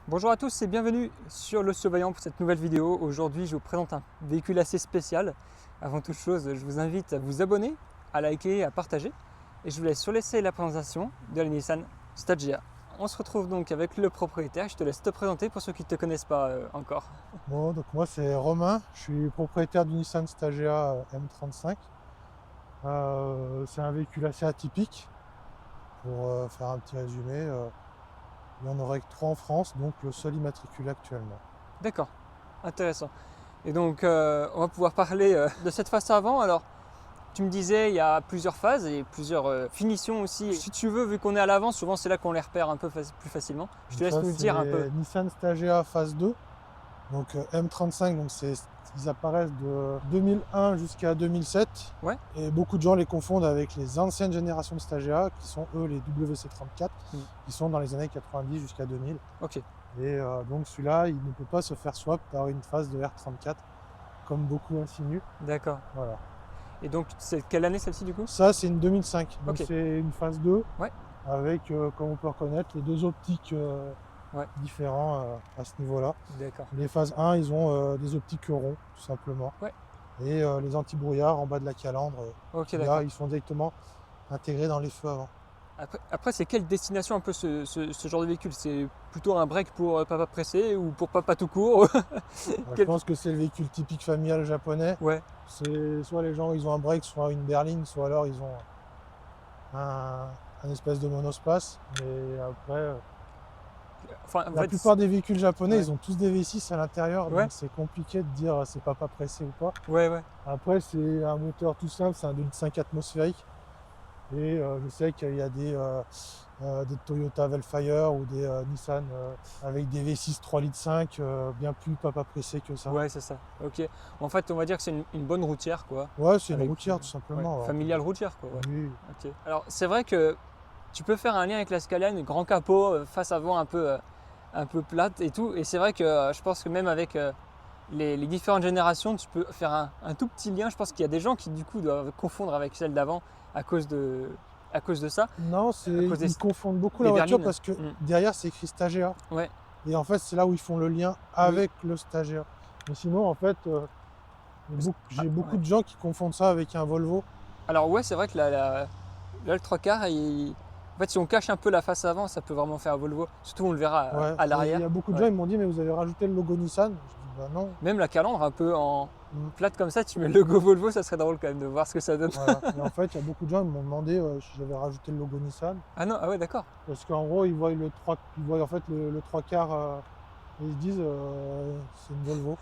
Bonjour à tous et bienvenue sur l'Ossio Vaillant pour cette nouvelle vidéo. Aujourd'hui, je vous présente un véhicule assez spécial. Avant toute chose, je vous invite à vous abonner, à liker, à partager. Et je vous laisse laisser la présentation de la Nissan Stagea. On se retrouve donc avec le propriétaire. Je te laisse te présenter pour ceux qui ne te connaissent pas encore. Bon, donc moi c'est Romain, je suis propriétaire du Nissan Stagea M35. C'est un véhicule assez atypique. Pour faire un petit résumé, il n'y en aurait que 3 en France, donc le seul immatriculé actuellement. D'accord, intéressant. Et donc, on va pouvoir parler de cette face avant. Alors, tu me disais, il y a plusieurs phases et plusieurs finitions aussi. Si tu veux, vu qu'on est à l'avant, souvent c'est là qu'on les repère un peu plus facilement. Je te Donc laisse ça nous dire un peu. c'est Nissan Stagea phase 2, donc M35, donc ils apparaissent de 2001 jusqu'à 2007. Ouais. Et beaucoup de gens les confondent avec les anciennes générations de Stagea, qui sont eux les WC34, qui sont dans les années 90 jusqu'à 2000. Ok. Et donc celui-là, il ne peut pas se faire swap par une phase de R34, comme beaucoup insinuent. D'accord. Voilà. Et donc, c'est quelle année celle-ci du coup? Ça, c'est une 2005. Donc Ok. c'est une phase 2, Ouais. avec, comme on peut reconnaître, les deux optiques Ouais. différents à ce niveau-là. D'accord. Les phases 1, ils ont des optiques ronds, tout simplement. Ouais. Et les anti-brouillard en bas de la calandre, Ok, là, d'accord. ils sont directement intégrés dans les feux avant. Après, c'est quelle destination un peu ce genre de véhicule? C'est plutôt un break pour papa pressé ou pour papa tout court? Je pense que c'est le véhicule typique familial japonais. Ouais. C'est soit les gens ils ont un break, soit une berline, soit alors ils ont un espèce de monospace. Mais après, Enfin, en la fait, plupart des véhicules japonais, ouais. ils ont tous des V6 à l'intérieur, Ouais. donc c'est compliqué de dire c'est papa pressé ou pas. Ouais, ouais. Après, c'est un moteur tout simple, c'est un 2,5 atmosphérique. Et je sais qu'il y a des Toyota Velfire ou des Nissan avec des V6 3,5 litres, bien plus papa pressé que ça. Ouais, c'est ça. Ok. En fait, on va dire que c'est une bonne routière, quoi. Ouais, c'est une Avec, routière tout simplement. ouais, familiale routière, quoi. Ouais. Oui. Ok. Alors, c'est vrai que tu peux faire un lien avec la Skyline, grand capot, face avant un peu plate et tout. Et c'est vrai que je pense que même avec les différentes générations, tu peux faire un tout petit lien. Je pense qu'il y a des gens qui du coup doivent confondre avec celle d'avant à cause de ça. Non, À cause ils confondent beaucoup des la voiture berlines. parce que derrière c'est écrit Stagea. Ouais. Et en fait, c'est là où ils font le lien avec le Stagea. Mais sinon, en fait, j'ai beaucoup de gens qui confondent ça avec un Volvo. Alors ouais, c'est vrai que là, le trois quarts, en fait, si on cache un peu la face avant, ça peut vraiment faire Volvo. Surtout, on le verra Ouais. à Il l'arrière. y a beaucoup de Ouais. gens, ils m'ont dit, mais vous avez rajouté le logo Nissan. Je dis, bah non. Même la calandre un peu en plate comme ça, tu mets le logo Volvo, ça serait drôle quand même de voir ce que ça donne. Voilà. Et en fait, il y a beaucoup de gens qui m'ont demandé si j'avais rajouté le logo Nissan. Ah non, ah ouais, d'accord. Parce qu'en gros, ils voient en fait le 3 quarts et ils se disent c'est une Volvo.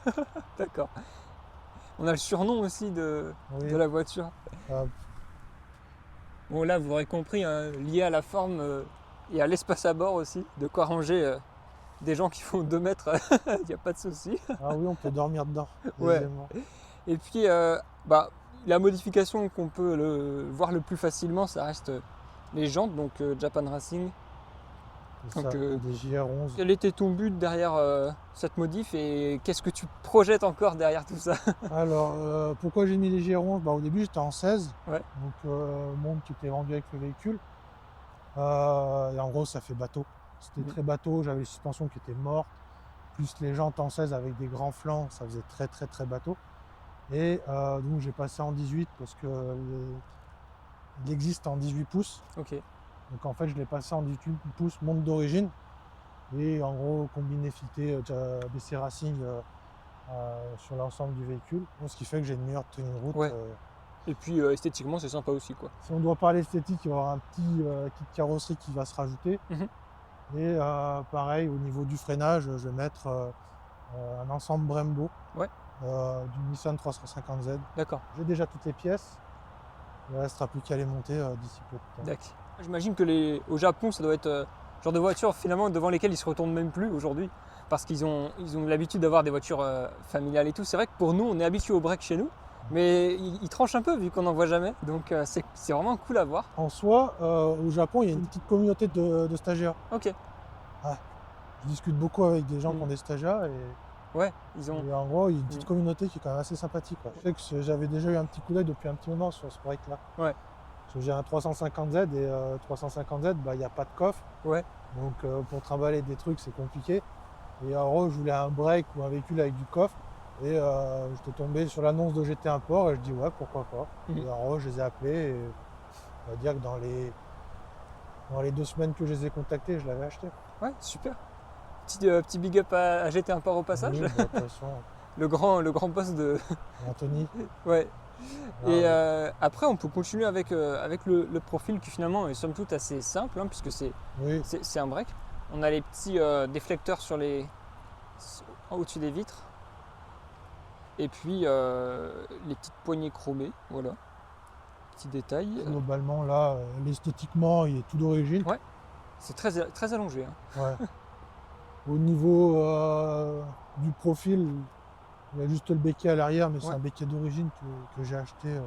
D'accord. On a le surnom aussi Oui. de la voiture. Bon, là, vous aurez compris, hein, lié à la forme et à l'espace à bord aussi, de quoi ranger des gens qui font 2 mètres, il n'y a pas de souci. Ah oui, on peut dormir dedans. Ouais. Aisément. Et puis, la modification qu'on peut voir le plus facilement, ça reste les jantes, donc Japan Racing. C'est Donc, ça, des JR11. quel était ton but derrière cette modif et qu'est-ce que tu projettes encore derrière tout ça? Alors, pourquoi j'ai mis les JR11? Au début, j'étais en 16. Ouais. Donc, monde qui était vendu avec le véhicule. Et en gros, ça fait bateau. C'était très bateau. J'avais les suspensions qui étaient mortes. Plus les jantes en 16 avec des grands flancs, ça faisait très, très, très bateau. Et donc, j'ai passé en 18 parce que il existe en 18 pouces. Ok. Donc, en fait, je l'ai passé en 18 pouces monte d'origine. Et en gros, combiné fileté BC Racing sur l'ensemble du véhicule. Donc, ce qui fait que j'ai une meilleure tenue de route. Ouais. Et puis esthétiquement, c'est sympa aussi, quoi. Si on doit parler esthétique, il va y avoir un petit kit carrosserie qui va se rajouter. Et pareil, au niveau du freinage, je vais mettre un ensemble Brembo du Nissan 350Z. D'accord. J'ai déjà toutes les pièces. Il ne restera plus qu'à les monter d'ici peu de temps. D'accord. J'imagine que au Japon, ça doit être le genre de voiture finalement devant lesquelles ils se retournent même plus aujourd'hui. Parce qu'ils ont l'habitude d'avoir des voitures familiales et tout. C'est vrai que pour nous, on est habitué au break chez nous. Mais ils tranchent un peu vu qu'on n'en voit jamais. Donc c'est vraiment cool à voir. En soi, au Japon, il y a une petite communauté de stagiaires. Ok. Je discute beaucoup avec des gens qui ont des stagiaires Ouais, ils ont. et en gros, il y a une petite communauté qui est quand même assez sympathique. Je sais que j'avais déjà eu un petit coup d'œil depuis un petit moment sur ce break-là. Ouais. Parce que j'ai un 350Z et 350Z, il n'y a pas de coffre. Ouais. Donc pour trimballer des trucs, c'est compliqué. Et en gros, je voulais un break ou un véhicule avec du coffre. Et j'étais tombé sur l'annonce de GT Import et je dis ouais, pourquoi pas. Et en gros, je les ai appelés et on va dire que dans les 2 semaines que je les ai contactés, je l'avais acheté. Ouais, super. Petit big up à GT Import au passage. Oui, bah, de toute façon, Le grand boss de. Anthony. Ouais. Ah, Et ouais. après, on peut continuer avec le profil qui finalement est somme toute assez simple, hein, puisque Oui, c'est un break. On a les petits déflecteurs au-dessus des vitres. Et puis les petites poignées chromées, voilà. Petit détail. globalement, là, esthétiquement, il est tout d'origine. Ouais. C'est très allongé. Hein. Ouais. Au niveau du profil, il y a juste le béquet à l'arrière, mais c'est Ouais. un béquet d'origine que j'ai acheté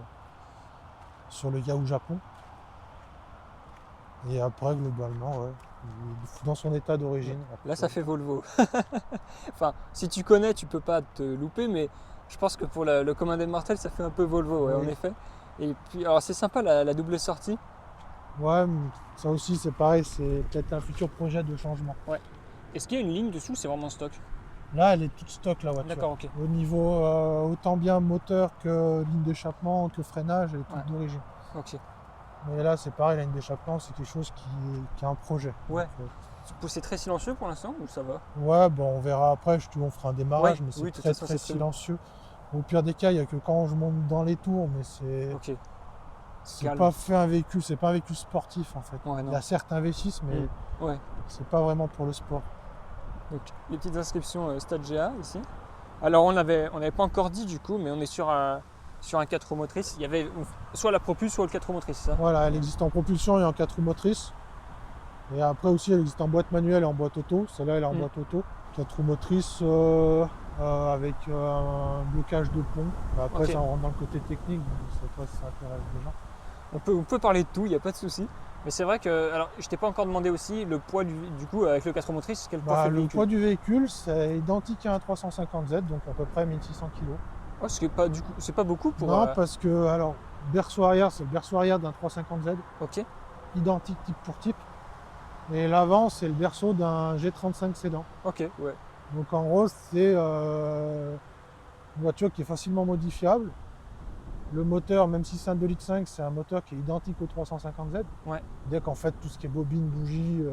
sur le Yahoo Japon. Et après, globalement, ouais, il est dans son état d'origine. Là, ça fait Volvo. Enfin, si tu connais, tu peux pas te louper, mais je pense que pour le commun des mortels, ça fait un peu Volvo, ouais, Oui. en effet. Et puis, alors c'est sympa la double sortie. Ouais, mais ça aussi, c'est pareil, c'est peut-être un futur projet de changement. Est-ce qu'il y a une ligne dessous, c'est vraiment stock? Là, elle est toute stock, la voiture. D'accord, ok. Au niveau autant bien moteur que ligne d'échappement, que freinage, elle est toute Ouais. d'origine. Ok. Mais là, c'est pareil, la ligne d'échappement, c'est quelque chose qui est un projet. Ouais. Donc, C'est très silencieux pour l'instant ou ça va? ouais, bon, on verra après, on fera un démarrage, Ouais, mais c'est oui, de toute très façon, très c'est prévu. silencieux. Au pire des cas, il n'y a que quand je monte dans les tours, mais Ok. c'est Calme. pas fait un véhicule, c'est pas un véhicule sportif en fait. Ouais, Il non. y a certes un V6, mais Ouais. c'est pas vraiment pour le sport. Donc les petites inscriptions Stade GA ici. Alors on n'avait pas encore dit du coup, mais on est sur un 4 roues motrices. Il y avait soit la propulse, soit le 4 roues motrices, c'est ça? Voilà, elle existe en propulsion et en 4 roues motrices. Et après aussi, elle existe en boîte manuelle et en boîte auto. Celle-là, elle est en boîte auto. 4 roues motrices avec un blocage de pont. Après, Ok. ça rentre dans le côté technique, donc je sais pas si ça intéresse les gens. On peut parler de tout, il n'y a pas de souci. Mais c'est vrai que, alors je t'ai pas encore demandé aussi le poids du coup avec le 4 roues motrices, quel poids fait le Le véhicule? poids du véhicule, c'est identique à un 350Z, donc à peu près 1600 kg. Oh, c'est pas beaucoup pour. Non, parce que, alors, berceau arrière, c'est le berceau arrière d'un 350Z, Ok, identique type pour type. Et l'avant, c'est le berceau d'un G35 sédan. ok, ouais. Donc en gros, c'est une voiture qui est facilement modifiable. Le moteur, même si c'est un 2,5 litres, c'est un moteur qui est identique au 350Z. Ouais. C'est-à-dire qu'en fait, tout ce qui est bobine, bougie,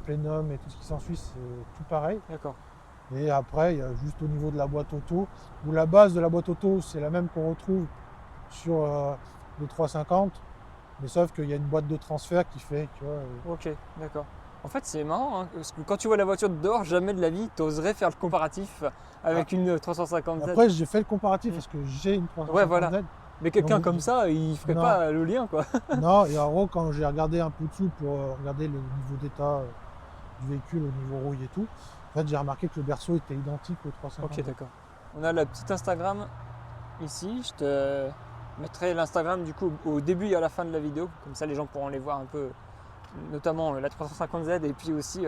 plénum et tout ce qui s'ensuit, c'est tout pareil. D'accord. Et après, il y a juste au niveau de la boîte auto, où la base de la boîte auto, c'est la même qu'on retrouve sur le 350, mais sauf qu'il y a une boîte de transfert qui fait que... Ok, d'accord. En fait, c'est marrant, hein, parce que quand tu vois la voiture de dehors, jamais de la vie, tu oserais faire le comparatif avec une 350Z. Après, j'ai fait le comparatif parce que j'ai une 350Z. Ouais, voilà. Mais quelqu'un Donc, comme ça, il ferait non. pas le lien, quoi. Non, et en gros, quand j'ai regardé un peu dessous pour regarder le niveau d'état du véhicule au niveau rouille et tout, en fait, j'ai remarqué que le berceau était identique au 350. Ok, d'accord. On a la petite Instagram ici. Je te mettrai l'Instagram du coup au début et à la fin de la vidéo. Comme ça, les gens pourront les voir un peu, notamment la 350Z et puis aussi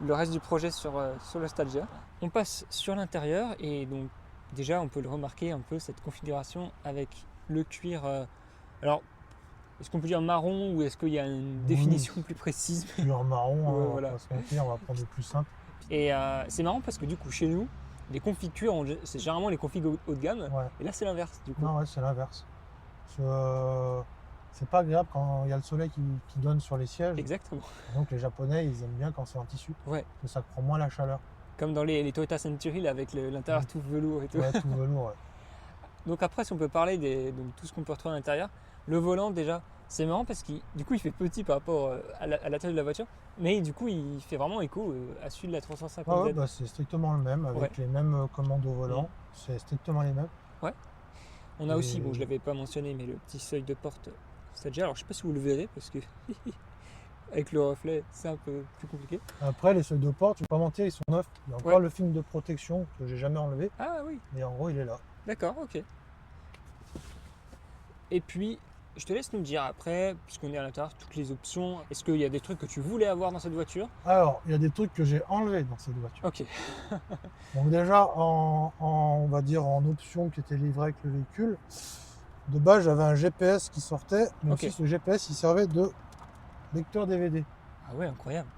le reste du projet sur le Stade GA. On passe sur l'intérieur et donc déjà, on peut le remarquer un peu cette configuration avec le cuir. Alors, est-ce qu'on peut dire marron ou est-ce qu'il y a une définition plus précise? Cuir marron, Ouais, on voilà. va pas se mentir, on va prendre le plus simple. Et c'est marrant parce que du coup, chez nous, les configs cuir, c'est généralement les configs haut de gamme. Ouais. Et là, c'est l'inverse du coup. Non, ouais, c'est l'inverse. C'est pas agréable quand il y a le soleil qui donne sur les sièges. Exactement. Donc les Japonais, ils aiment bien quand c'est en tissu, Ouais. parce que ça prend moins la chaleur. Comme dans les Toyota Century là, avec l'intérieur tout velours et tout. Ouais, tout velours. Ouais. Donc après, si on peut parler de tout ce qu'on peut retrouver à l'intérieur, le volant déjà, c'est marrant parce qu'il fait petit par rapport à la taille de la voiture, mais du coup il fait vraiment écho à celui de la 350Z. Ah ouais, bah, c'est strictement le même, avec Ouais. les mêmes commandes au volant. C'est strictement les mêmes. On a aussi, Et- bon je l'avais pas mentionné, mais le petit seuil de porte Stade GA. Alors je sais pas si vous le verrez parce que avec le reflet c'est un peu plus compliqué. Après, les seuils de porte, je vais pas mentir, ils sont neufs. Il y a encore Ouais. le film de protection que j'ai jamais enlevé, Ah oui, mais en gros, il est là. d'accord, ok. Et puis, je te laisse nous dire après, puisqu'on est à l'intérieur, toutes les options. Est-ce qu'il y a des trucs que tu voulais avoir dans cette voiture? Alors, il y a des trucs que j'ai enlevés dans cette voiture. Ok, Donc déjà, on va dire en option qui était livrée avec le véhicule, de base, j'avais un GPS qui sortait, mais Ok. aussi ce GPS, il servait de lecteur DVD. ah ouais, incroyable.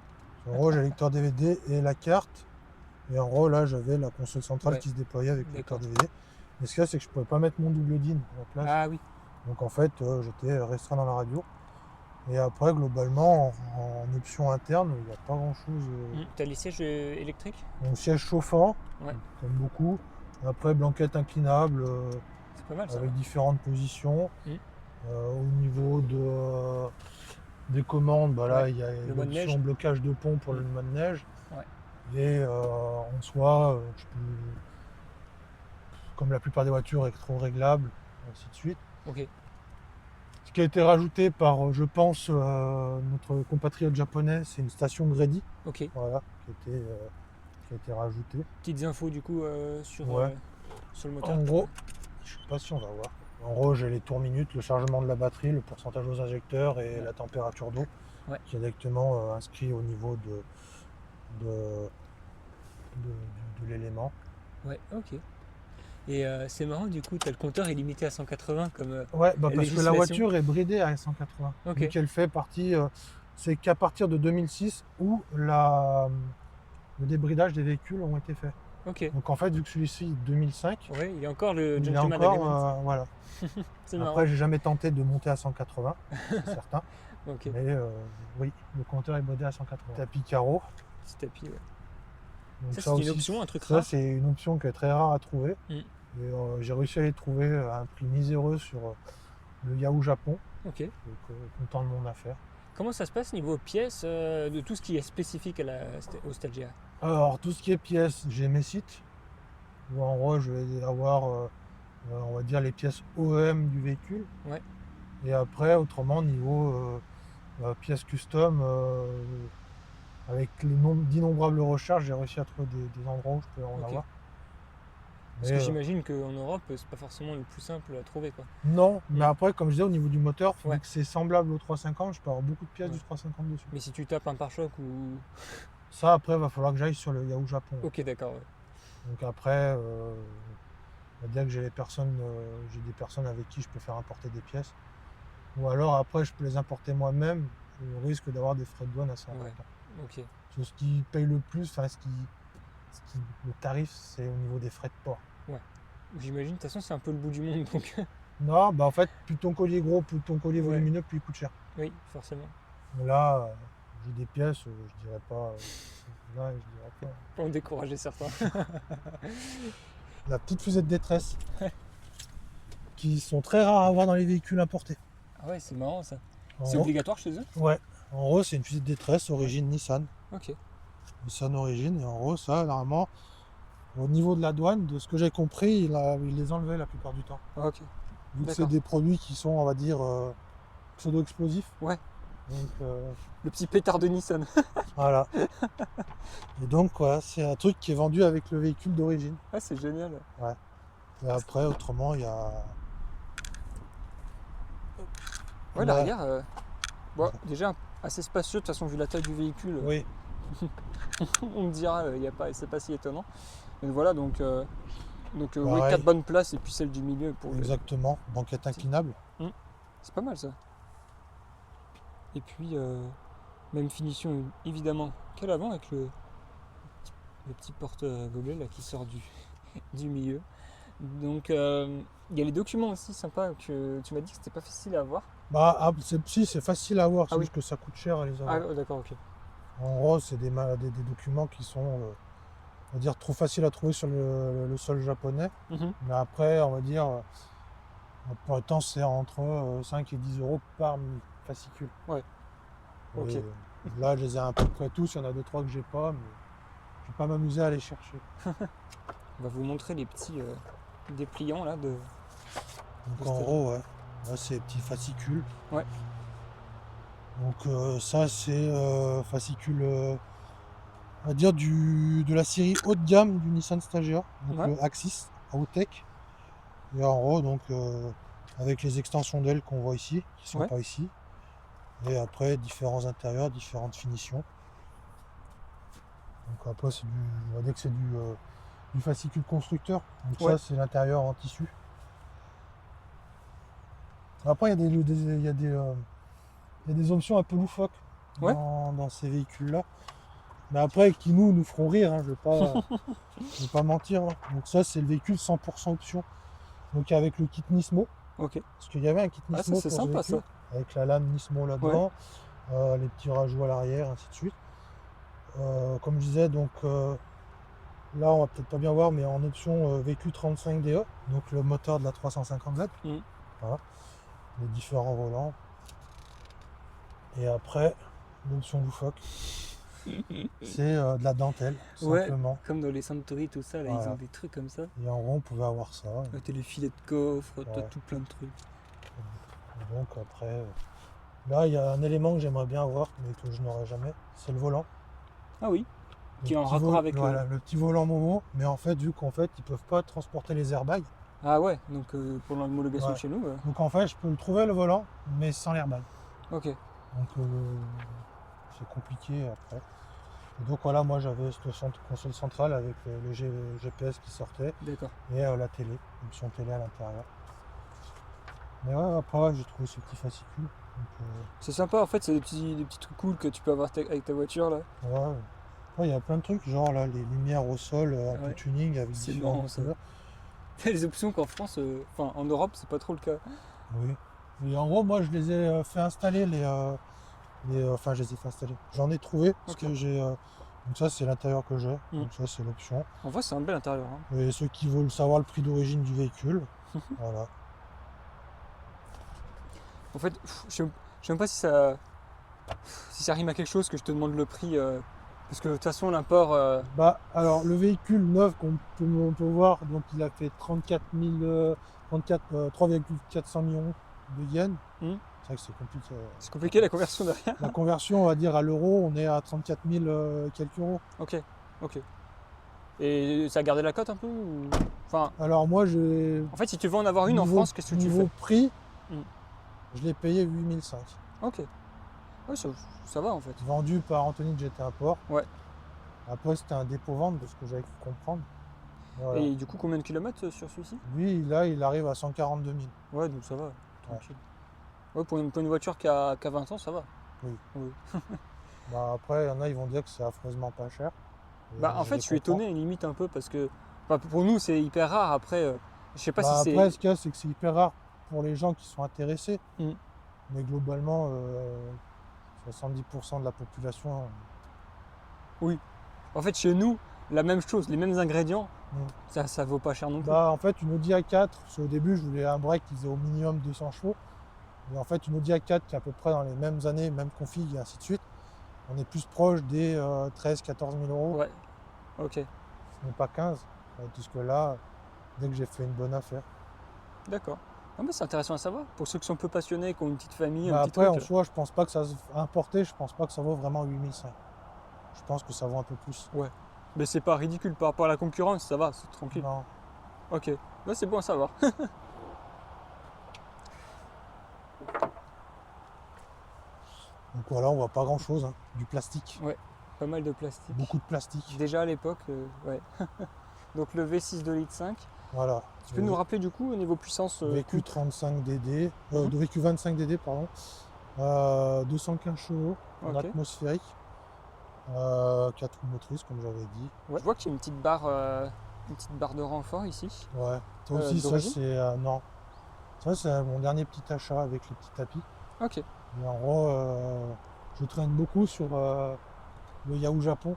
En gros, j'ai le lecteur DVD et la carte. Et en gros, là, j'avais la console centrale Ouais. qui se déployait avec le lecteur D'accord. DVD. Mais ce qu'il y a, c'est que je pouvais pas mettre mon double DIN à la place. Ah oui. Donc en fait, j'étais restreint dans la radio. Et après, globalement, en option interne, il n'y a pas grand-chose. T'as les sièges électriques? Donc siège chauffant, Ouais. comme beaucoup. Après, blanquette inclinable C'est pas mal ça. avec différentes positions. Mm. Au niveau des commandes, bah là, Ouais, il y a mode neige. l'option blocage de pont pour Mm. le mode neige. Ouais. Et en soi, je peux, comme la plupart des voitures, électro-réglable, ainsi de suite. Ok. Ce qui a été rajouté par, je pense, notre compatriote japonais, c'est une station Grady, Ok. voilà, qui a été rajoutée. Petites infos du coup sur, Ouais. sur le moteur. En gros, je sais pas si on va voir. En gros, j'ai les tours minutes, le chargement de la batterie, le pourcentage aux injecteurs et la température d'eau, Ouais. qui est directement inscrit au niveau de l'élément. Ouais, ok. Et c'est marrant, du coup, tu as le compteur est limité à 180 comme Ouais, bah la parce que la législation. voiture est bridée à 180. Ok. Donc elle fait partie. C'est qu'à partir de 2006 où le débridage des véhicules ont été faits. Ok. Donc en fait, vu que celui-ci est 2005, Ouais, il y a encore le il est Gentleman encore. Agreement. Voilà. C'est marrant. Après, j'ai jamais tenté de monter à 180, c'est certain. Ok. Mais oui, le compteur est bridé à 180. Tapis carreau. Petit tapis, ouais. Donc Ça, c'est une aussi, option, un truc ça, rare. c'est une option qui est très rare à trouver. Mm. Et j'ai réussi à les trouver à un prix miséreux sur le Yahoo Japon. Ok. Donc content de mon affaire. Comment ça se passe niveau pièces, de tout ce qui est spécifique au Stagea? Alors tout ce qui est pièces, j'ai mes sites. Où en gros, je vais avoir, on va dire, les pièces OEM du véhicule. Ouais. Et après, autrement, niveau pièces custom, avec d'innombrables recherches, j'ai réussi à trouver des endroits où je peux en Ok. avoir. Parce Mais, que j'imagine qu'en Europe, c'est pas forcément le plus simple à trouver, quoi. non, mais Mm. après, comme je disais, au niveau du moteur, Ouais. vu que c'est semblable au 350, je peux avoir beaucoup de pièces Ouais. du 350 dessus. Mais si tu tapes un pare-choc ou... Ça, après, il va falloir que j'aille sur le Yahoo Japon. Ok, d'accord, ouais. Donc après, on va dire que j'ai des personnes avec qui je peux faire importer des pièces. Ou alors après, je peux les importer moi-même, au risque d'avoir des frais de douane assez Ouais. importants. Ok. Ce qui paye le plus, enfin le tarif, c'est au niveau des frais de port. J'imagine, de toute façon, c'est un peu le bout du monde, donc... Non, bah en fait, plus ton collier est gros, plus ton collier est Ouais. volumineux, plus il coûte cher. Oui, forcément. Là, j'ai des pièces, je dirais pas. Là, je dirais pas. Pas en décourager certains. La petite fusée de détresse, qui sont très rares à avoir dans les véhicules importés. Ah ouais, c'est marrant, ça. En C'est gros- obligatoire chez eux? Ouais. En gros, c'est une fusée de détresse origine Nissan. Ok. Nissan origine. Et en gros, ça, normalement, au niveau de la douane, de ce que j'ai compris, il les enlevait la plupart du temps. Ok. Vu que c'est D'accord. des produits qui sont, on va dire, pseudo-explosifs. Ouais. Donc, Le petit pétard de Nissan. voilà. Et donc, voilà, c'est un truc qui est vendu avec le véhicule d'origine. Ah, c'est génial. Et après, autrement, il y a. Ouais, Là. l'arrière, bon, déjà assez spacieux, de toute façon, vu la taille du véhicule, Oui. on me dira, c'est pas si étonnant. Mais voilà, donc oui, Pareil. 4 bonnes places et puis celle du milieu pour le... Exactement. Banquette inclinable. C'est pas mal ça. Et puis, même finition évidemment qu'à l'avant avec le petit porte-gobelet là qui sort du milieu. Donc il y a les documents aussi sympas que tu m'as dit que c'était pas facile à avoir. Bah, si, c'est facile à avoir, c'est Ah oui. juste que ça coûte cher à les avoir. Ah d'accord, ok. En gros, c'est des documents qui sont, on va dire, trop faciles à trouver sur le sol japonais. Mhm. Mais après, on va dire, pour le temps, c'est entre 5 et 10 euros par fascicule. Ouais. Et Ok. là, je les ai à peu près tous. Il y en a 2-3 que j'ai pas, mais je vais pas m'amuser à les chercher. On va vous montrer les petits dépliants là de... Donc en gros, ouais. Là, c'est les petits fascicules. Ouais. Donc ça, c'est fascicule, on va dire, de la série haut de gamme du Nissan Stagea, donc Ouais. le Axis Tech. Et en gros, donc avec les extensions d'ailes qu'on voit ici, qui sont Ouais. pas ici. Et après, différents intérieurs, différentes finitions. Donc après, on va dire que c'est du fascicule constructeur. Donc Ouais. ça, c'est l'intérieur en tissu. Après, il y a des options un peu loufoques Ouais. dans ces véhicules-là. Mais après, qui nous feront rire, hein, je vais pas mentir. Hein. Donc ça, c'est le véhicule 100% option. Donc avec le kit Nismo, Ok. parce qu'il y avait un kit Ah, ça Nismo c'est pour ce sympa véhicule, ça. avec la lame Nismo là-dedans, les petits rajouts à l'arrière, ainsi de suite. Comme je disais, donc là, on va peut-être pas bien voir, mais en option VQ35DE, donc le moteur de la 350Z. Mm. Voilà, les différents volants. Et après, l'option loufoque, c'est de la dentelle, Ouais, simplement. comme dans les Suntory, tout ça, là, ils Voilà. ont des trucs comme ça. Et en gros, on pouvait avoir ça. T'as les filets de coffre, t'as Ouais. tout plein de trucs. Et donc après, là, il y a un élément que j'aimerais bien avoir, mais que je n'aurai jamais, c'est le volant. Ah oui, Le qui est en petit raccord avec voilà, le petit volant Momo, mais en fait, vu qu'en fait, ils peuvent pas transporter les airbags, Ah ouais, donc pour l'homologation Ouais. chez nous. donc en fait, je peux le trouver le volant, mais sans l'airbag. Ok. Donc c'est compliqué après. Et donc voilà, moi j'avais cette console centrale avec le GPS qui sortait D'accord. et la télé, l'option télé à l'intérieur. Mais ouais, après j'ai trouvé ce petit fascicule. Donc, C'est sympa, en fait, c'est des petits trucs cool que tu peux avoir avec ta voiture là. ouais. Ouais, il y a plein de trucs, genre là, les lumières au sol, un peu Ouais. tuning avec C'est différentes marrant, ça. couleurs. T'as les options qu'en France, enfin en Europe, c'est pas trop le cas. Oui. Et en gros, moi je les ai fait installer enfin je les ai fait installer. J'en ai trouvé parce Ok. que j'ai. Donc ça c'est l'intérieur que j'ai. Mm. Donc ça c'est l'option. En vrai, c'est un bel intérieur. Hein. Et ceux qui veulent savoir le prix d'origine du véhicule, voilà. En fait, je sais même pas si ça rime à quelque chose que je te demande le prix. Parce que de toute façon, l'import. Bah alors le véhicule neuf on peut voir, donc il a fait 3,400 millions de yens. Mm. C'est vrai que c'est compliqué. C'est compliqué la conversion derrière. La conversion, on va dire à l'euro, on est à 34 000 quelques euros. Ok, ok. Et ça a gardé la cote un peu Enfin, Alors moi j'ai. en fait, si tu veux en avoir une en France, qu'est-ce que tu Niveau fais prix, Mm. je l'ai payé 8005. Ok. Ouais, ça va en fait. Vendu par Anthony de GT Import. Ouais. Après c'était un dépôt-vente de ce que j'avais pu comprendre. Voilà. Et du coup, combien de kilomètres sur celui-ci Lui, là, il arrive à 142 000. Ouais, donc ça va, tranquille. Ouais, pour une voiture qui a 20 ans, ça va. Oui. Bah, après, il y en a, ils vont dire que c'est affreusement pas cher. Et Bah, en fait, les je suis comprends. étonné, limite un peu, parce que pour nous, c'est hyper rare. Après, je sais pas Bah, si après, c'est. ce qu'il y a, c'est que c'est hyper rare pour les gens qui sont intéressés. Mm. Mais globalement, 70% de la population. Oui. En fait, chez nous, la même chose, les mêmes ingrédients, Mm. ça vaut pas cher non plus. Bah, en fait, une Audi A4, parce qu'au début, je voulais un break qui faisait au minimum 200 chevaux. Et en fait, une Audi A4 qui est à peu près dans les mêmes années, même config et ainsi de suite, on est plus proche des 13-14 000 euros. Ouais. Ok. Ce n'est pas 15. Puisque là, dès que j'ai fait une bonne affaire. D'accord. Ah, mais c'est intéressant à savoir. Pour ceux qui sont un peu passionnés, qui ont une petite famille, Bah un petit après, en truc. soi, je pense pas que ça importé, je pense pas que ça vaut vraiment 8500. Je pense que ça vaut un peu plus. Mais c'est pas ridicule par rapport à la concurrence, ça va, c'est tranquille. Non. Ok. Là, c'est bon à savoir. Donc voilà, on voit pas grand chose. Du plastique. Pas mal de plastique. Beaucoup de plastique. Déjà à l'époque, ouais. Donc le V6 2 litres 5. Voilà. Tu peux nous rappeler du coup au niveau puissance VQ35DD, VQ25DD, pardon. 215 chevaux en Ok. atmosphérique. 4 roues motrices, comme j'avais dit. Ouais. Je vois qu'il y a une petite barre de renfort ici. Ouais. Ça aussi, ça d'origine c'est. Non. Ça, c'est mon dernier petit achat avec les petits tapis. Ok. Et en gros, je traîne beaucoup sur le Yahoo Japon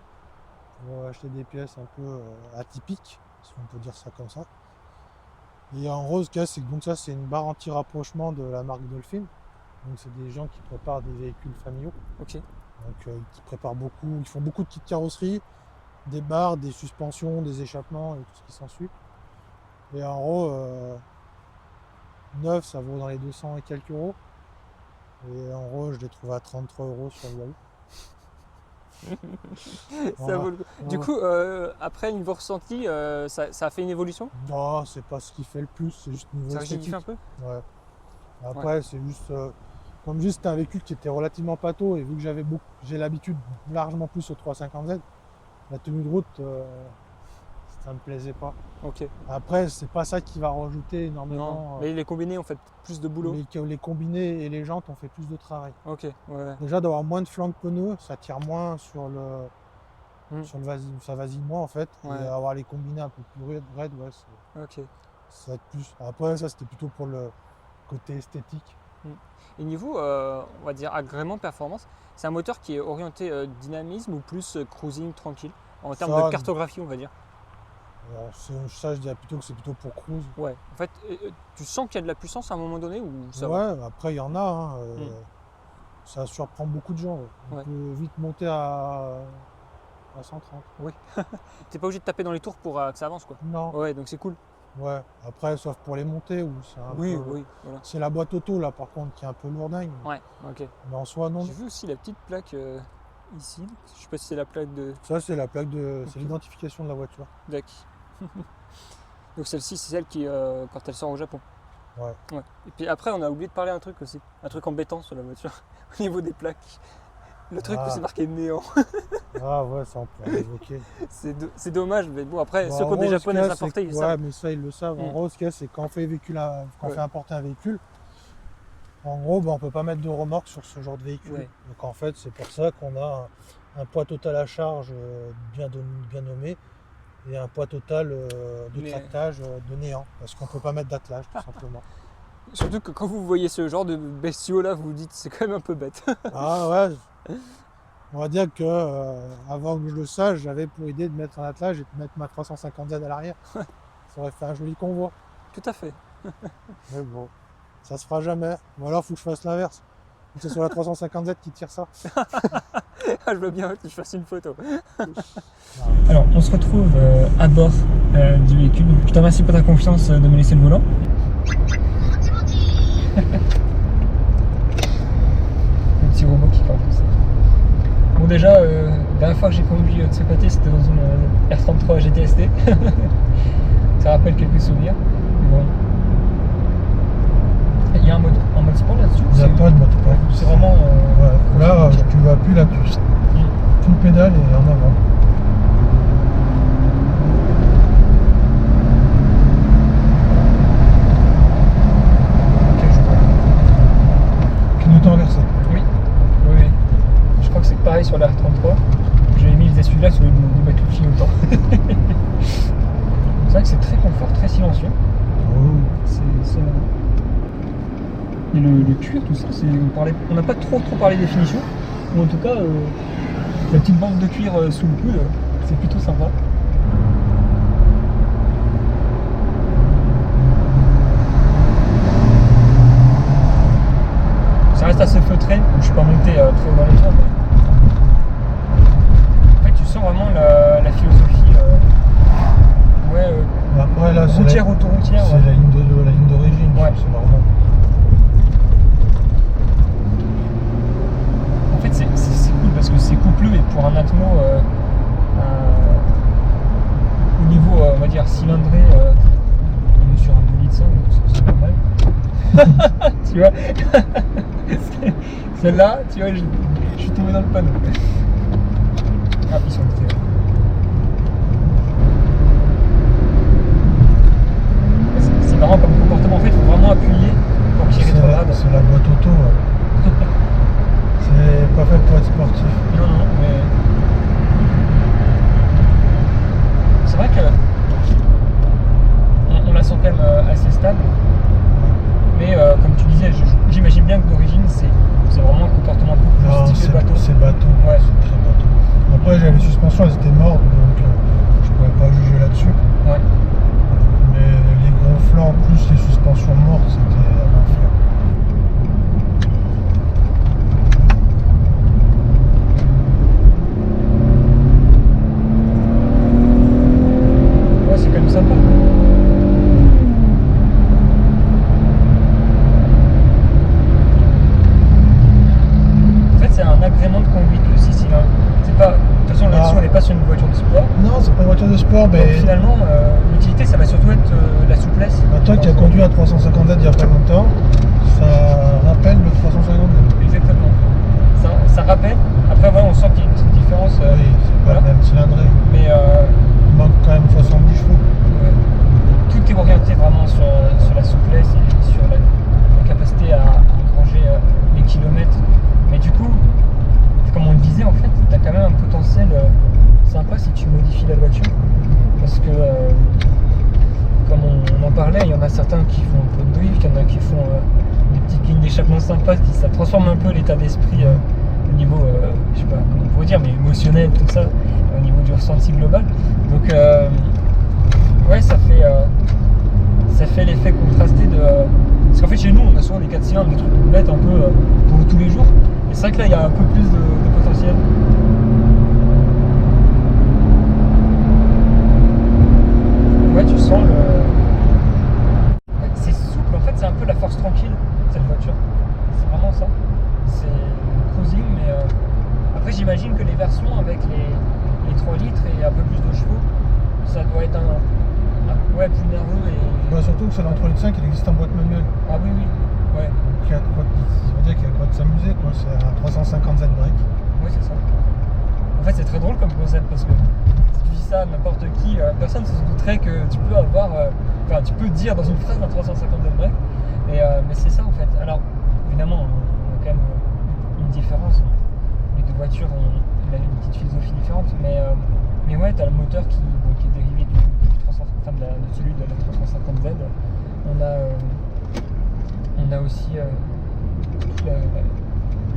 pour acheter des pièces un peu atypiques, si on peut dire ça comme ça. Et en gros, ce qu'il y a, c'est que donc ça, c'est une barre anti-rapprochement de la marque Dolphin. Donc c'est des gens qui préparent des véhicules familiaux. Ok. Donc qui préparent beaucoup, ils font beaucoup de petites carrosseries, des barres, des suspensions, des échappements et tout ce qui s'ensuit. Et en gros, neuf, ça vaut dans les 200 et quelques euros. Et en gros, je l'ai trouvé à 33 euros sur Yahoo. Ça vaut le coup. Du coup, après niveau ressenti, ça a fait une évolution. Non, c'est pas ce qui fait le plus, c'est juste niveau Ça rigidifie esthétique. un peu. Ouais. Après, c'est juste. Comme juste un véhicule qui était relativement pâteau, et vu que j'ai l'habitude largement plus au 350Z, la tenue de route, ça me plaisait pas. Ok. Après, c'est pas ça qui va rajouter Non. énormément. Mais les combinés ont fait plus de boulot. Les combinés et les jantes ont fait plus de travail. Ok. Ouais. Déjà, d'avoir moins de flancs de pneus, ça tire moins sur ça vacille moins en fait. Ouais. Et avoir les combinés un peu plus raides, ouais, Ok. ça va être plus. Après, ça c'était plutôt pour le côté esthétique. Et niveau, on va dire, agrément, performance, c'est un moteur qui est orienté dynamisme ou plus cruising tranquille, en termes Ça, de cartographie, on va dire. Alors, ça, je dirais plutôt que c'est plutôt pour cruise. Ouais. En fait, tu sens qu'il y a de la puissance à un moment donné ou ça va? Ouais, après il y en a. Hein, ça surprend beaucoup de gens. Ouais. On Ouais. peut vite monter à 130. T'es pas obligé de taper dans les tours pour que ça avance, quoi. Non. Ouais, donc c'est cool. Ouais. Après, sauf pour les montées où c'est un Oui, peu. oui, voilà. C'est la boîte auto là, par contre, qui est un peu lourdingue. Ouais, ok. Mais en soi, non. J'ai vu aussi la petite plaque ici. Je sais pas si c'est la plaque de Ça, c'est la plaque de. Ok. C'est l'identification de la voiture. DAC. Donc celle-ci, c'est celle qui, quand elle sort au Japon. Ouais. Ouais. Et puis après, on a oublié de parler un truc aussi. Un truc embêtant sur la voiture, au niveau des plaques. Le truc où c'est marqué néant. Ah ouais, ça on peut l'évoquer. C'est dommage, mais bon, après, Bon, ceux qui ont des japonais importés, ils ouais, savent. mais ça, ils le savent. En Mm. gros, ce qu'il y a, c'est quand on fait, quand on Ouais. fait importer un véhicule, en gros, on ne peut pas mettre de remorque sur ce genre de véhicule. Ouais. Donc en fait, c'est pour ça qu'on a un poids total à charge bien nommé et un poids total de Mais- tractage de néant. Parce qu'on ne peut pas mettre d'attelage, tout simplement. Surtout que quand vous voyez ce genre de bestiaux là, vous vous dites c'est quand même un peu bête. Ah ouais, on va dire que avant que je le sache, j'avais pour idée de mettre un attelage et de mettre ma 350Z à l'arrière. Ça aurait fait un joli convoi. Tout à fait. Mais bon, ça se fera jamais. Ou alors, il faut que je fasse l'inverse. Faut que ce soit la 350Z qui tire ça. Ah, je veux bien que je fasse une photo. Alors, on se retrouve à bord du véhicule. Je te remercie pour ta confiance de me laisser le volant. Le petit robot qui parle tout ça. Bon, déjà, la dernière fois que j'ai conduit de ce côté, c'était dans une R33 GTST. Ça rappelle quelques souvenirs. Mais bon. Il y a un mode sport là-dessus? Il n'y a pas de mode sport. C'est vraiment. Ouais. Là, tu vas plus là, tu pédales et en avant. Ok, je vois. Clignotant inversé. Oui. Oui. Je crois que c'est pareil sur la R33. J'avais mis les essuie-glaces sur le battu de clignotant. C'est vrai que c'est très confort, très silencieux. C'est... Et le cuir, tout ça, on n'a pas trop parlé des finitions. Ou en tout cas, la petite bande de cuir sous le coude, c'est plutôt sympa. Ça reste assez feutré, donc je suis pas monté trop haut dans les tours. En fait, tu sens vraiment la philosophie Après, là, c'est routière, autoroutière. c'est Ouais. la ligne d'origine, Ouais. c'est normal. En fait, c'est cool parce que c'est coupleux et pour un atmo au niveau, on va dire, cylindré, on est sur un 2,5 litres, donc c'est pas mal. Tu vois celle-là, tu vois, je suis tombé dans le panneau. Ah, ils sont restés. C'est marrant comme comportement, en fait, il faut vraiment appuyer pour qu'il rétrograde. C'est la boîte auto. Ouais. C'est pas fait pour être sportif. Non, mais c'est vrai que on la sent quand même assez stable. Mais comme tu disais, j'imagine bien que d'origine c'est vraiment un comportement un peu plus Non, stylé bateau. c'est bateau. Ouais. C'est très bateau. Après, les suspensions, elles étaient mortes, donc je pouvais pas juger là-dessus. Ouais. Mais les gonflants plus les suspensions mortes, c'était un enfer. Ouais, c'est quand même sympa. En fait, c'est un agrément de conduite le 6 cylindres. C'est pas. De toute façon, là-dessus, on n'est pas sur une voiture de sport. Non, c'est pas une voiture de sport, mais Donc finalement, l'utilité, ça va surtout être la souplesse. bah, toi qui as conduit un 350Z il y a pas longtemps, ça rappelle le 350Z. Exactement. Ça rappelle. Après, voilà, on sent qu'il y a une petite différence. Oui, c'est pas voilà. le même cylindré. Mais Il manque quand même 70 chevaux. tout est orienté vraiment sur la souplesse et sur la capacité à engranger les kilomètres. Mais du coup, comme on le disait, en fait, tu as quand même un potentiel. C'est un parlait, il y en a certains qui font un peu de drift, il y en a qui font des petites lignes d'échappement sympas, ça transforme un peu l'état d'esprit au niveau, je sais pas comment on pourrait dire, mais émotionnel, tout ça, au niveau du ressenti global. Donc ouais, ça fait l'effet contrasté de... parce qu'en fait chez nous on a souvent des 4 cylindres, des trucs bêtes un peu pour tous les jours. Et c'est vrai que là il y a un peu plus de potentiel. Ouais, tu sens le... ouais, c'est souple, en fait c'est un peu la force tranquille cette voiture. C'est vraiment ça. C'est le cruising, mais après j'imagine que les versions avec les 3 litres et un peu plus de chevaux, ça doit être ouais, plus nerveux et... Bah, surtout que c'est dans 3,5 litres, il existe en boîte manuelle. Ah oui, oui, ouais. Donc il y a de quoi, ça veut dire qu'il y a de quoi de s'amuser, quoi. C'est un 350 Z-Break. Oui, c'est ça. En fait, c'est très drôle comme concept parce que si tu dis ça à n'importe qui, personne ne se douterait que tu peux avoir... Enfin, tu peux dire dans une phrase un 350 Z-Break. Mais c'est ça en fait. Alors, évidemment, on a quand même une différence. Les deux voitures ont une petite philosophie différente. Mais ouais, tu as le moteur qui est dérivé de celui de la 350Z. On a aussi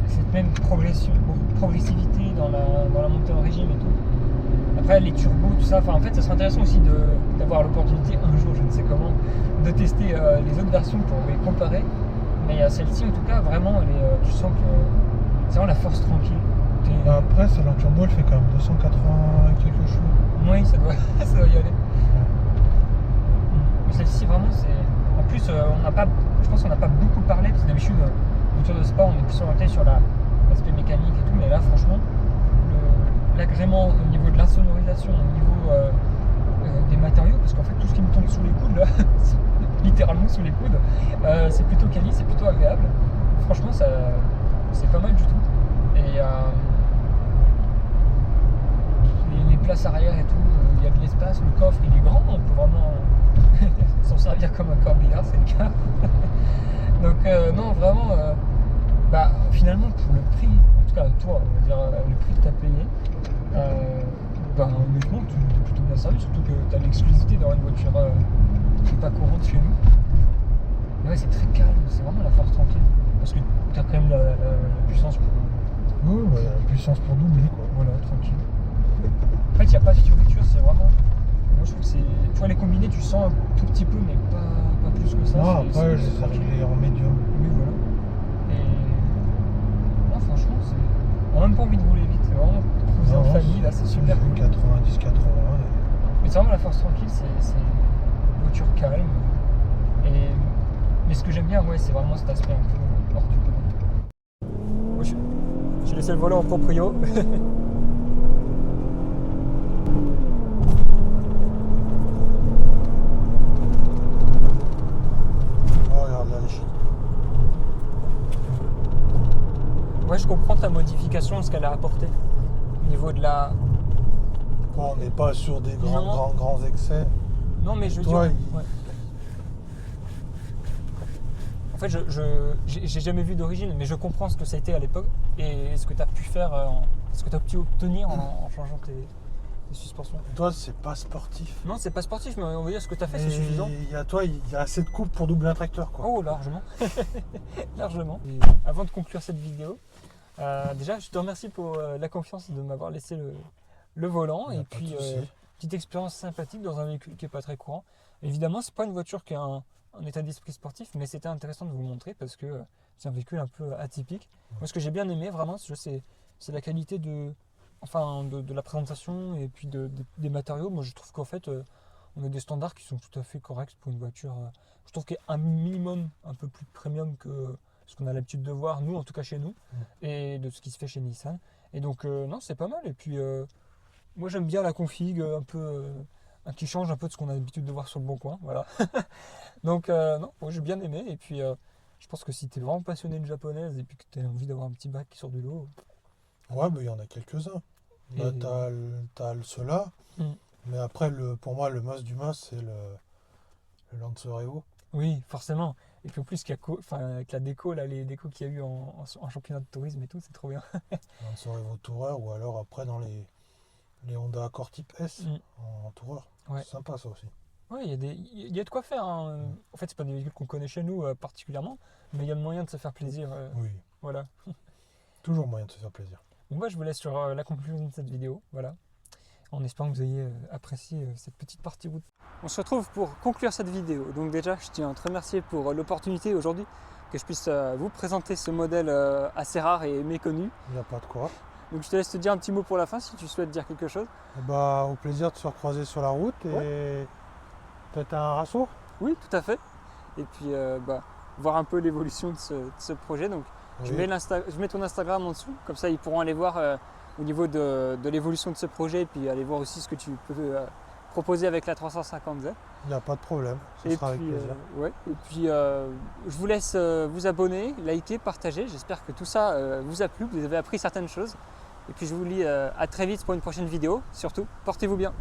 cette même progressivité dans la montée en régime et tout. Après les turbos, tout ça, en fait ça serait intéressant aussi d'avoir l'opportunité un jour, je ne sais comment, de tester les autres versions pour les comparer. Mais celle-ci en tout cas, vraiment, tu sens que c'est vraiment la force tranquille. Après, celle en turbo, elle fait quand même 280 et quelque chose. Oui, ça doit y aller. Mais celle-ci vraiment, c'est... En plus, je pense qu'on n'a pas beaucoup parlé, parce que d'habitude, voiture de sport, on est plus orienté sur l'aspect mécanique et tout, mais là franchement, l'agrément au niveau de l'insonorisation, au niveau des matériaux, parce qu'en fait tout ce qui me tombe sous les coudes là, littéralement sous les coudes, c'est plutôt quali, c'est plutôt agréable. Franchement, c'est pas mal du tout. Et les places arrière et tout, il y a de l'espace, le coffre il est grand, on peut vraiment servir comme un corbillard, c'est le cas. Donc non, vraiment, finalement pour le prix, en tout cas toi, on va dire le prix que tu as payé, honnêtement tu es plutôt bien servi, surtout que tu as l'exclusivité d'avoir une voiture qui n'est pas courante chez nous. Mais ouais, c'est très calme, c'est vraiment la force tranquille, parce que tu as quand même la puissance pour... Oui, ouais, la puissance pour doubler, quoi. Voilà, tranquille. En fait, il n'y a pas de fioriture, c'est vraiment... Moi, je trouve que c'est... Tu vois, les combinés, tu sens un tout petit peu, mais pas plus que ça. Non, après, je les ai réglés en médium. Oui, voilà. Et... Non, franchement, c'est... On n'a même pas envie de rouler vite, c'est vraiment cruiser en famille, là, c'est super cool. 90-80. Mais c'est vraiment la force tranquille, c'est une voiture calme. Mais ce que j'aime bien, ouais, c'est vraiment cet aspect un peu hors du commun. Moi, j'ai laissé le volant en proprio. Ouais, je comprends ta modification, ce qu'elle a apporté au niveau de la... Bon, on n'est pas sur des grands excès. Non, mais je veux toi, dire... Ouais. En fait, j'ai jamais vu d'origine, mais je comprends ce que ça a été à l'époque et ce que tu as pu faire, ce que tu as pu obtenir en changeant tes suspensions. Toi, c'est pas sportif. Non, c'est pas sportif, mais on va dire ce que tu as fait, c'est suffisant. Il y a assez de coupe pour doubler un tracteur, quoi. Oh, largement. Largement. Et avant de conclure cette vidéo, déjà, je te remercie pour la confiance de m'avoir laissé le volant et puis petite expérience sympathique dans un véhicule qui n'est pas très courant. Évidemment, c'est pas une voiture qui a un état d'esprit sportif, mais c'était intéressant de vous montrer parce que c'est un véhicule un peu atypique. Moi, ce que j'ai bien aimé vraiment, c'est la qualité de la présentation et puis des matériaux. Moi, je trouve qu'en fait, on a des standards qui sont tout à fait corrects pour une voiture. Je trouve qu'il y a un minimum un peu plus premium que ce qu'on a l'habitude de voir, nous, en tout cas chez nous, et de ce qui se fait chez Nissan. Et donc, non, c'est pas mal. Et puis, moi, j'aime bien la config un peu... qui change un peu de ce qu'on a l'habitude de voir sur le Bon Coin, voilà. Donc non, moi j'ai bien aimé et puis je pense que si tu es vraiment passionné de japonaise et puis que tu as envie d'avoir un petit bac qui sort du lot... Ouais, mais il y en a quelques-uns. Là, t'as ceux-là, mais après, pour moi, le must du must, c'est le Lancer Evo. Oui, forcément. Et puis en plus, avec la déco, là, les décos qu'il y a eu en championnat de tourisme et tout, c'est trop bien. Lancer Evo Tourer, ou alors après dans les Honda Accord Type S en Tourer. Ouais. C'est sympa ça aussi. Ouais, il y a de quoi faire, hein. En fait, c'est pas des véhicules qu'on connaît chez nous particulièrement, mais il y a moyen de se faire plaisir. Oui, Voilà. toujours moyen de se faire plaisir. Bon, bah, je vous laisse sur la conclusion de cette vidéo. Voilà. En espérant que vous ayez apprécié cette petite partie route. On se retrouve pour conclure cette vidéo. Donc déjà, je tiens à te remercier pour l'opportunité aujourd'hui que je puisse vous présenter ce modèle assez rare et méconnu. Il n'y a pas de quoi. Donc je te laisse te dire un petit mot pour la fin si tu souhaites dire quelque chose. Bah, au plaisir de se recroiser sur la route et peut-être un rassaut. Oui, tout à fait. Et puis voir un peu l'évolution de ce projet. Donc Oui. je mets ton Instagram en dessous, comme ça ils pourront aller voir au niveau de l'évolution de ce projet et puis aller voir aussi ce que tu peux proposer avec la 350Z. Il n'y a pas de problème, ce Et sera avec puis, plaisir. ouais. Et puis je vous laisse vous abonner, liker, partager. J'espère que tout ça vous a plu, que vous avez appris certaines choses. Et puis je vous dis à très vite pour une prochaine vidéo. Surtout, portez-vous bien.